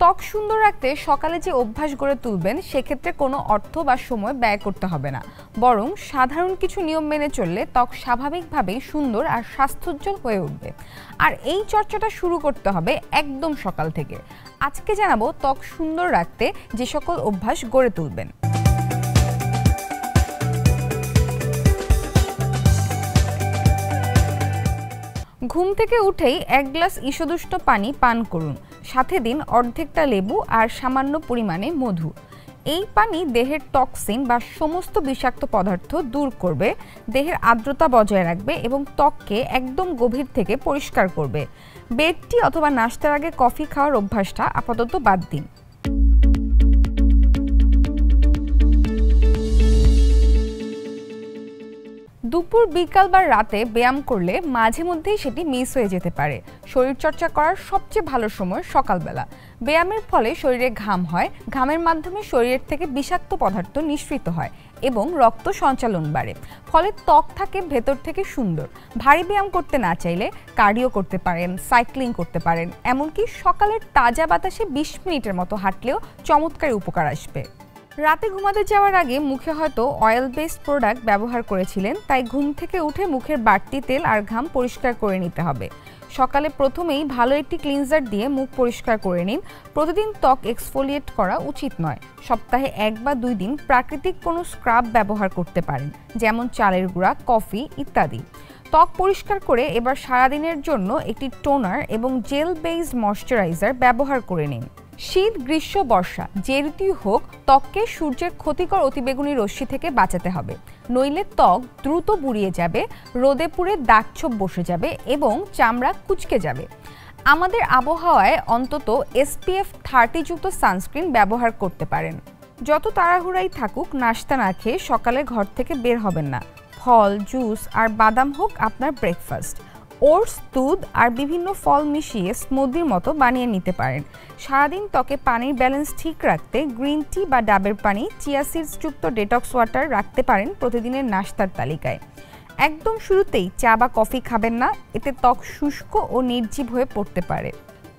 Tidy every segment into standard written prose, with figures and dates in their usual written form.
ত্বক সুন্দর রাখতে সকালে যে অভ্যাস গড়ে তুলবেন সেক্ষেত্রে কোনো অর্থ বা সময় ব্যয় করতে হবে না, বরং সাধারণ কিছু নিয়ম মেনে চললে ত্বক স্বাভাবিকভাবেই সুন্দর আর স্বাস্থ্যোজ্জ্বল হয়ে উঠবে। আর এই চর্চাটা শুরু করতে হবে একদম সকাল থেকে। আজকে জানাবো ত্বক সুন্দর রাখতে যে সকল অভ্যাস গড়ে তুলবেন। ঘুম থেকে উঠেই 1 গ্লাস ঈষদুষ্ণ পানি পান করুন, সাথে দিন অর্ধেকটা লেবু আর সামান্য পরিমাণে মধু। এই পানি দেহের টক্সিন বা সমস্ত বিষাক্ত পদার্থ দূর করবে, দেহের আর্দ্রতা বজায় রাখবে এবং ত্বককে একদম গভীর থেকে পরিষ্কার করবে। বেড টি অথবা নাস্তার আগে কফি খাওয়ার অভ্যাসটা আপাতত বাদ দিন। দুপুর, বিকাল বা রাতে ব্যায়াম করলে মাঝে মধ্যেই সেটি মিস হয়ে যেতে পারে। শরীরচর্চা করার সবচেয়ে ভালো সময় সকালবেলা। ব্যায়ামের ফলে শরীরে ঘাম হয়, ঘামের মাধ্যমে শরীরের থেকে বিষাক্ত পদার্থ নিঃসৃত হয় এবং রক্ত সঞ্চালন বাড়ে, ফলে ত্বক থাকে ভেতর থেকে সুন্দর। ভারী ব্যায়াম করতে না চাইলে কার্ডিও করতে পারেন, সাইক্লিং করতে পারেন, এমনকি সকালের তাজা বাতাসে 20 মিনিটের মতো হাঁটলেও চমৎকার উপকার আসবে। রাতে ঘুমাতে যাওয়ার আগে মুখে হয়তো অয়েল বেসড প্রোডাক্ট ব্যবহার করেছিলেন, তাই ঘুম থেকে উঠে মুখের বাড়তি তেল আর ঘাম পরিষ্কার করে নিতে হবে। সকালে প্রথমেই ভালো একটি ক্লিনজার দিয়ে মুখ পরিষ্কার করে নিন। প্রতিদিন ত্বক এক্সফোলিয়েট করা উচিত নয়। সপ্তাহে 1 বা 2 দিন প্রাকৃতিক কোনো স্ক্রাব ব্যবহার করতে পারেন, যেমন চালের গুঁড়া, কফি ইত্যাদি। ত্বক পরিষ্কার করে এবার সারাদিনের জন্য একটি টোনার এবং জেল বেসড ময়শ্চারাইজার ব্যবহার করে নিন। শীত, গ্রীষ্ম, বর্ষা যে ঋতুই হোক, ত্বককে সূর্যের ক্ষতিকর অতিবেগুনি রশ্মি থেকে বাঁচাতে হবে, নইলে ত্বক দ্রুত বুড়িয়ে যাবে, রোদে পুড়ে দাগছোপ বসে যাবে এবং চামড়া কুঁচকে যাবে। আমাদের আবহাওয়ায় অন্তত SPF 30 যুক্ত সানস্ক্রিন ব্যবহার করতে পারেন। যত তাড়াহুড়াই থাকুক, নাস্তা না খেয়ে সকালে ঘর থেকে বের হবেন না। ফল, জুস আর বাদাম হোক আপনার ব্রেকফাস্ট। ওটস, দুধ আর বিভিন্ন ফল মিশিয়ে স্মুদির মতো বানিয়ে নিতে পারেন। সারাদিন ত্বকে পানির ব্যালেন্স ঠিক রাখতে গ্রিন টি বা ডাবের পানি, চিয়া সিডস যুক্ত ডেটক্স ওয়াটার রাখতে পারেন প্রতিদিনের নাস্তার তালিকায়। একদম শুরুতেই চা বা কফি খাবেন না, এতে ত্বক শুষ্ক ও নির্জীব হয়ে পড়তে পারে।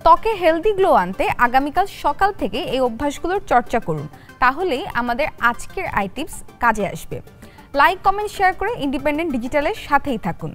ত্বকে হেলদি গ্লো আনতে আগামীকাল সকাল থেকে এই অভ্যাসগুলোর চর্চা করুন, তাহলেই আমাদের আজকের টিপস কাজে আসবে। লাইক, কমেন্ট, শেয়ার করে ইন্ডিপেন্ডেন্ট ডিজিটালের সাথেই থাকুন।